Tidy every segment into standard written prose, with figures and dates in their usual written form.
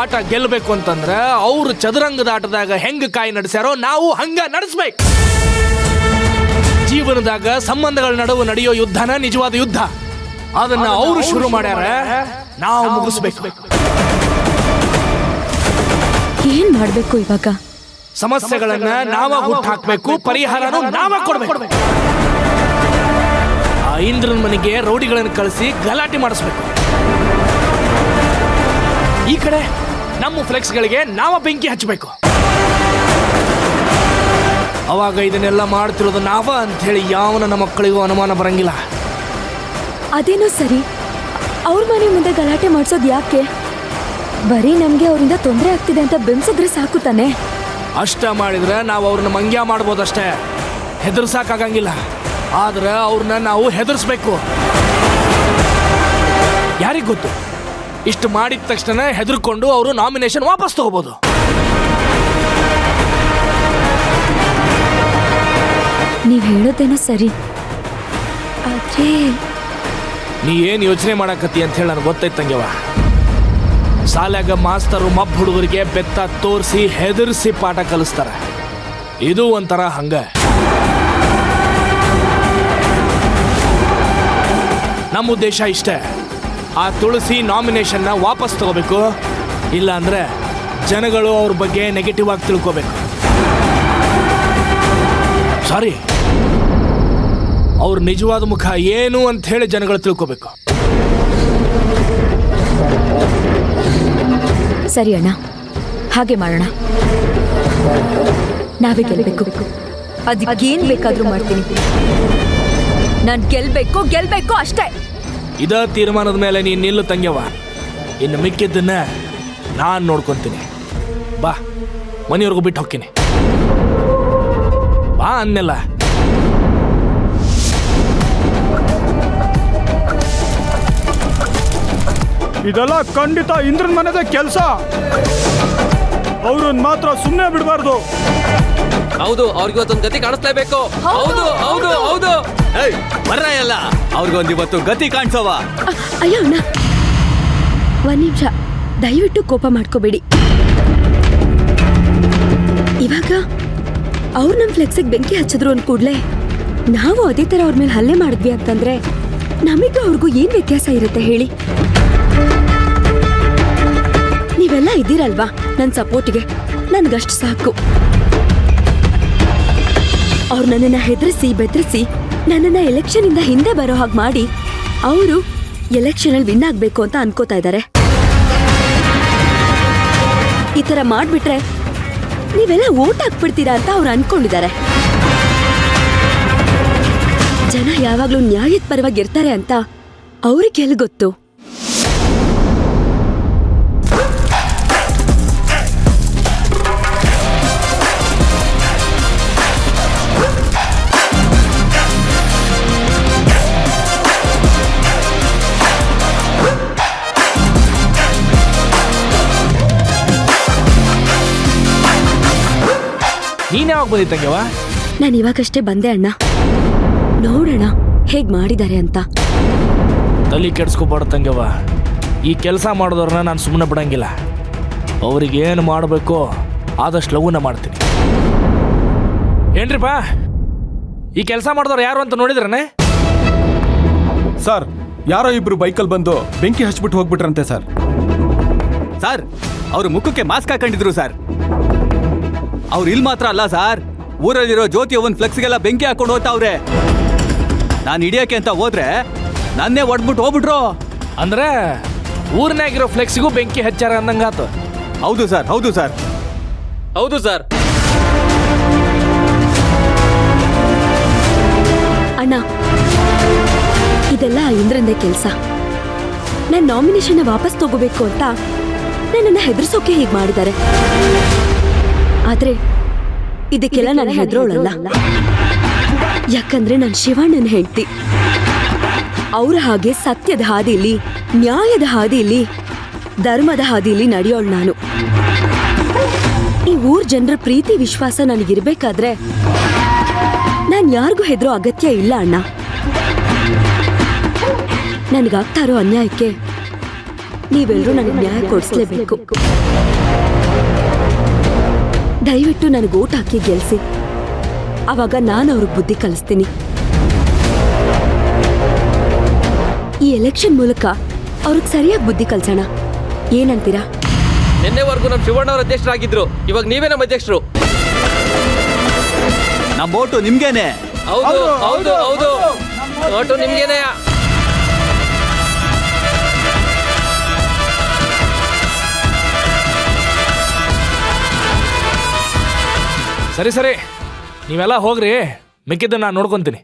ಆಟ ಗೆಲ್ಲಬೇಕು ಅಂತಂದ್ರೆ ಅವ್ರು ಚದುರಂಗದ ಆಟದಾಗ ಹೆಂಗ ಕಾಯಿ ನಡೆಸ್ಯಾರೋ ನಾವು ಹಂಗ ನಡೆಸ್ಬೇಕು. ಜೀವನದಾಗ ಸಂಬಂಧಗಳ ನಡುವೆ ನಡೆಯೋ ಯುದ್ಧನ ನಿಜವಾದ ಯುದ್ಧ. ಅದನ್ನ ಅವರು ಶುರು ಮಾಡ್ಯಾರ, ನಾವು ಮುಗಿಸ್ಬೇಕು. ಏನ್ ಮಾಡ್ಬೇಕು ಇವಾಗ? ಸಮಸ್ಯೆಗಳನ್ನ ನಾವ ಹುಟ್ಟು ಹಾಕ್ಬೇಕು, ಪರಿಹಾರನೂ ನಾವ ಕೊಡ್ಬೇಕು. ಆ ಇಂದ್ರನ್ ಮನೆಗೆ ರೌಡಿಗಳನ್ನು ಕಳಿಸಿ ಗಲಾಟೆ ಮಾಡಿಸ್ಬೇಕು. ಈ ಕಡೆ ನಮ್ಮ ಫ್ಲೆಕ್ಸ್ಗಳಿಗೆ ನಾವ ಬೆಂಕಿ ಹಚ್ಚಬೇಕು. ಅವಾಗ ಇದನ್ನೆಲ್ಲ ಮಾಡ್ತಿರೋದು ನಾವ ಅಂತ ಹೇಳಿ ಯಾವನ ನಮ್ಮ ಮಕ್ಕಳಿಗೂ ಅನುಮಾನ ಬರಂಗಿಲ್ಲ. ಅದೇನೋ ಸರಿ, ಅವ್ರ ಮನೆ ಮುಂದೆ ಗಲಾಟೆ ಮಾಡ್ಸೋದು ಯಾಕೆ? ಬರೀ ನಮ್ಗೆ ಅವರಿಂದ ತೊಂದರೆ ಆಗ್ತಿದೆ ಅಂತ ಬೆಂಸಿದ್ರೆ ಸಾಕು ತಾನೆ. ಅಷ್ಟ ಮಾಡಿದ್ರೆ ನಾವು ಅವ್ರನ್ನ ಮಂಗ್ಯ ಮಾಡ್ಬೋದಷ್ಟೇ, ಹೆದರ್ಸಾಕಾಗಂಗಿಲ್ಲ. ಆದ್ರೆ ಅವ್ರನ್ನ ನಾವು ಹೆದರ್ಸ್ಬೇಕು. ಯಾರಿಗ್ ಗೊತ್ತು, ಇಷ್ಟು ಮಾಡಿದ ತಕ್ಷಣ ಹೆದರ್ಕೊಂಡು ಅವರು ನಾಮಿನೇಷನ್ ವಾಪಸ್ ತಗೋಬಹುದು. ನೀವ್ ಹೇಳೋದೇನೋ ಸರಿ, ಆದ್ರೆ ನೀ ಏನ್ ಯೋಚನೆ ಮಾಡಕತ್ತಿ ಅಂತ ಹೇಳಿ ನನಗೆ ಗೊತ್ತೈತ್ ತಂಗ್ಯವ. ಶಾಲ್ಯಾಗ ಮಾಸ್ತರು ಮಬ್ಬ ಹುಡುಗರಿಗೆ ಬೆತ್ತ ತೋರಿಸಿ ಹೆದರ್ಸಿ ಪಾಠ ಕಲಿಸ್ತಾರ. ಇದು ಒಂಥರ ಹಂಗ. ನಮ್ಮ ಉದ್ದೇಶ ಇಷ್ಟೇ, ಆ ತುಳಸಿ ನಾಮಿನೇಷನ್ನ ವಾಪಸ್ ತಗೋಬೇಕು. ಇಲ್ಲ ಅಂದ್ರೆ ಜನಗಳು ಅವ್ರ ಬಗ್ಗೆ ನೆಗೆಟಿವ್ ಆಗಿ ತಿಳ್ಕೋಬೇಕು. ಸಾರಿ, ಅವ್ರ ನಿಜವಾದ ಮುಖ ಏನು ಅಂತ ಹೇಳಿ ಜನಗಳು ತಿಳ್ಕೋಬೇಕು. ಸರಿ ಅಣ್ಣ, ಹಾಗೆ ಮಾಡೋಣ. ನಾವೇ ಗೆಲ್ಬೇಕು. ಅದಕ್ಕೇನ್ ಬೇಕಾದ್ರೂ ಮಾಡ್ತೀನಿ. ನಾನ್ ಗೆಲ್ಬೇಕು ಅಷ್ಟೇ. ಇದ ತೀರ್ಮಾನದ ಮೇಲೆ ನೀನ್ ನಿಲ್ಲು ತಂಗ್ಯವ. ಇನ್ನು ಮಿಕ್ಕಿದ್ದನ್ನ ನಾನ್ ನೋಡ್ಕೊಂತೀನಿ. ಬಾ, ಮನೆಯವ್ರಿಗೂ ಬಿಟ್ಟು ಹೋಗ್ತೀನಿ. ಬಾ ಅನ್ನೆಲ್ಲ. ಇದೆಲ್ಲ ಖಂಡಿತ ಇಂದ್ರನ್ ಮನೆದ ಕೆಲಸ. ಅವ್ರನ್ನ ಮಾತ್ರ ಸುಮ್ಮನೆ ಬಿಡಬಾರ್ದು. ಹೌದು, ಅವ್ರಿಗೆ ಇವತ್ತೊಂದು ಗತಿ ಕಾಣಿಸ್ಲೇಬೇಕು. ಹೌದು ಹೌದು ಹೌದು. ಬರ್ರ ಎಲ್ಲ, ಅವ್ರಿಗೊಂದು ಇವತ್ತು ಗತಿ ಕಾಣಿಸವ. ಅಯ್ಯೋ ಅಣ್ಣ, ಒಂದ್ ನಿಮಿಷ, ದಯವಿಟ್ಟು ಕೋಪ ಮಾಡ್ಕೋಬೇಡಿ. ಇವಾಗ ಅವ್ರು ನಮ್ ಫ್ಲೆಕ್ಸಿಗೆ ಬೆಂಕಿ ಹಚ್ಚಿದ್ರು ಅಂದ್ ಕೂಡ್ಲೆ ನಾವು ಅದೇ ತರ ಅವ್ರ ಮೇಲೆ ಹಲ್ಲೆ ಮಾಡಿದ್ವಿ ಅಂತಂದ್ರೆ ನಮಗೂ ಅವ್ರಿಗೂ ಏನ್ ವ್ಯತ್ಯಾಸ ಇರುತ್ತೆ ಹೇಳಿ? ನೀವೆಲ್ಲ ಇದ್ದೀರಲ್ವಾ ನನ್ ಸಪೋರ್ಟಿಗೆ, ನನ್ಗಷ್ಟು ಸಾಕು. ಅವ್ರು ನನ್ನನ್ನ ಹೆದರಿಸಿ ಬೆದರಿಸಿ ನನ್ನನ್ನ ಎಲೆಕ್ಷನ್ ಇಂದ ಹಿಂದೆ ಬರೋ ಹಾಗೆ ಮಾಡಿ ಅವರು ಎಲೆಕ್ಷನ್ ಅಲ್ಲಿ ವಿನ್ ಆಗ್ಬೇಕು ಅಂತ ಅನ್ಕೋತಾ ಇದ್ದಾರೆ. ಈ ತರ ಮಾಡ್ಬಿಟ್ರೆ ನೀವೆಲ್ಲ ವೋಟ್ ಹಾಕ್ಬಿಡ್ತೀರಾ ಅಂತ ಅವ್ರು ಅನ್ಕೊಂಡಿದ್ದಾರೆ. ಜನ ಯಾವಾಗ್ಲೂ ನ್ಯಾಯದ ಪರವಾಗಿ ಇರ್ತಾರೆ ಅಂತ ಅವ್ರಿಗೆ ಎಲ್ಲಿ ಗೊತ್ತು? ನೀನ್ ಯಾವಾಗ ಬಂದಿತ್ತಂಗ್ಯವ? ನಾನು ಇವಾಗಷ್ಟೇ ಬಂದೆ ಅಣ್ಣ. ನೋಡೋಣ ಹೇಗ್ ಮಾಡಿದ್ದಾರೆ ಅಂತ. ತಲೆ ಕೆಡ್ಸ್ಕೊಬಾರ್ದು ತಂಗ್ಯವ. ಈ ಕೆಲಸ ಮಾಡಿದವ್ರನ್ನ ನಾನು ಸುಮ್ಮನೆ ಬಿಡಂಗಿಲ್ಲ. ಅವ್ರಿಗೆ ಏನು ಮಾಡಬೇಕೋ ಆದಷ್ಟು ಲಘುನ ಮಾಡ್ತೀನಿ. ಏನ್ರಿಪ್ಪ, ಈ ಕೆಲಸ ಮಾಡಿದವ್ರು ಯಾರು ಅಂತ ನೋಡಿದ್ರನೆ? ಸರ್, ಯಾರೋ ಇಬ್ರು ಬೈಕಲ್ಲಿ ಬಂದು ಬೆಂಕಿ ಹಚ್ಬಿಟ್ಟು ಹೋಗ್ಬಿಟ್ರಂತೆ ಸರ್. ಸರ್, ಅವ್ರ ಮುಖಕ್ಕೆ ಮಾಸ್ಕ್ ಹಾಕೊಂಡಿದ್ರು ಸರ್. ಅವ್ರು ಇಲ್ಲಿ ಮಾತ್ರ ಅಲ್ಲ ಸರ್, ಊರಲ್ಲಿರೋ ಜ್ಯೋತಿ ಅವನ್ ಫ್ಲೆಕ್ಸ್ಗೆಲ್ಲ ಬೆಂಕಿ ಹಾಕೊಂಡು ಹೋಗ್ತಾವ್ರೆ. ನಾನು ಹಿಡಿಯಕ್ಕೆ ಅಂತ ಹೋದ್ರೆ ನನ್ನೇ ಒಡ್ಬಿಟ್ಟು ಹೋಗ್ಬಿಟ್ರು. ಅಂದ್ರೆ ಊರ್ನಾಗಿರೋ ಫ್ಲೆಕ್ಸಿಗೂ ಬೆಂಕಿ ಹಚ್ಚಾರ ಅಂದಂಗಾತು. ಹೌದು ಸರ್, ಹೌದು ಸರ್, ಹೌದು ಸರ್. ಅಣ್ಣ, ಇದೆಲ್ಲ ಇಂದ್ರಂದೇ ಕೆಲಸ. ನನ್ನ ನಾಮಿನೇಷನ್ ವಾಪಸ್ ತಗೋಬೇಕು ಅಂತ ನನ್ನನ್ನ ಹೆದರ್ಸೋಕೆ ಹೀಗೆ ಮಾಡಿದ್ದಾರೆ. ಆದ್ರೆ ಇದಕ್ಕೆಲ್ಲ ನಾನು ಹೆದರೋಳಲ್ಲ. ಯಾಕಂದ್ರೆ ನಾನು ಶಿವಣ್ಣನ ಹೆಂಡತಿ. ಅವ್ರ ಹಾಗೆ ಸತ್ಯದ ಹಾದಿಲಿ, ನ್ಯಾಯದ ಹಾದಿಲಿ, ಧರ್ಮದ ಹಾದಿಲಿ ನಡೆಯೋಳು ನಾನು. ಈ ಊರ್ ಜನರ ಪ್ರೀತಿ ವಿಶ್ವಾಸ ನನಗಿರ್ಬೇಕಾದ್ರೆ ನಾನು ಯಾರಿಗೂ ಹೆದರೋ ಅಗತ್ಯ ಇಲ್ಲ ಅಣ್ಣ. ನನಗಾಗ್ತಾ ಇರೋ ಅನ್ಯಾಯಕ್ಕೆ ನೀವೆಲ್ಲರೂ ನನಗೆ ನ್ಯಾಯ ಕೊಡಿಸ್ಲೇಬೇಕು. ದಯವಿಟ್ಟು ನನಗೆ ಓಟ್ ಹಾಕಿ ಗೆಲ್ಸಿ. ಅವಾಗ ನಾನು ಅವ್ರಿಗೆ ಬುದ್ಧಿ ಕಲಿಸ್ತೀನಿ. ಈ ಎಲೆಕ್ಷನ್ ಮೂಲಕ ಅವ್ರಿಗೆ ಸರಿಯಾಗಿ ಬುದ್ಧಿ ಕಲ್ಸೋಣ. ಏನಂತೀರಾ? ನಿನ್ನೆವರೆಗೂ ನಮ್ಮ ಶಿವಣ್ಣ ಅವ್ರ ಅಧ್ಯಕ್ಷರಾಗಿದ್ರು, ಇವಾಗ ನೀವೇ ನಮ್ಮ ಅಧ್ಯಕ್ಷರು. ನಮ್ಮ ಓಟು ನಿಮ್ಗೇನೆ. ಹೌದು ಹೌದು ಹೌದು, ಓಟು ನಿಮ್ಗೇನೆ. ಸರಿ ಸರಿ, ನೀವೆಲ್ಲ ಹೋಗ್ರಿ, ಮಿಕ್ಕಿದ್ದನ್ನು ನಾನು ನೋಡ್ಕೊತೀನಿ.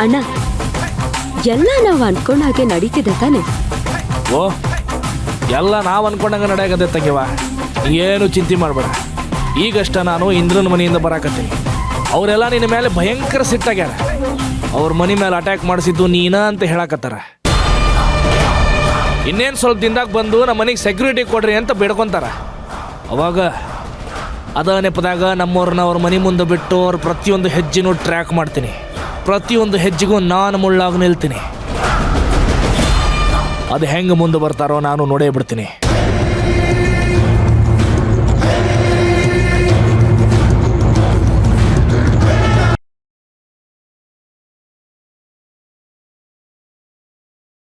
ಅಣ್ಣ, ಎಲ್ಲ ನಾವು ಅನ್ಕೊಂಡ ಹಾಗೆ ನಡೀತಿದೆ ತಾನೆ? ಓ, ಎಲ್ಲ ನಾವು ಅನ್ಕೊಂಡಂಗೆ ನಡೆಯಕತ್ತೆ ತಂಗಿವ. ಏನು ಚಿಂತೆ ಮಾಡಬೇಡ. ಈಗಷ್ಟ ನಾನು ಇಂದ್ರನ ಮನೆಯಿಂದ ಬರಾಕತ್ತೀನಿ. ಅವರೆಲ್ಲ ನಿನ್ನ ಮೇಲೆ ಭಯಂಕರ ಸಿಟ್ಟಾಗ್ಯಾರ. ಅವ್ರ ಮನೆ ಮೇಲೆ ಅಟ್ಯಾಕ್ ಮಾಡಿಸಿದ್ದು ನೀನ ಅಂತ ಹೇಳಕತ್ತಾರ. ಇನ್ನೇನು ಸ್ವಲ್ಪ ದಿನದಾಗ ಬಂದು ನಮ್ಮ ಮನೆಗೆ ಸೆಕ್ಯೂರಿಟಿ ಕೊಡ್ರಿ ಅಂತ ಬೇಡ್ಕೊತಾರ. ಅವಾಗ ಅದ ನೆಪದಾಗ ನಮ್ಮವ್ರನ್ನ ಅವ್ರ ಮನೆ ಮುಂದೆ ಬಿಟ್ಟು ಅವ್ರ ಪ್ರತಿಯೊಂದು ಹೆಜ್ಜೆನೂ ಟ್ರ್ಯಾಕ್ ಮಾಡ್ತೀನಿ. ಪ್ರತಿಯೊಂದು ಹೆಜ್ಜೆಗೂ ನಾನು ಮುಳ್ಳಾಗಿ ನಿಲ್ತೀನಿ. ಅದು ಹೆಂಗೆ ಮುಂದೆ ಬರ್ತಾರೋ ನಾನು ನೋಡೇ ಬಿಡ್ತೀನಿ.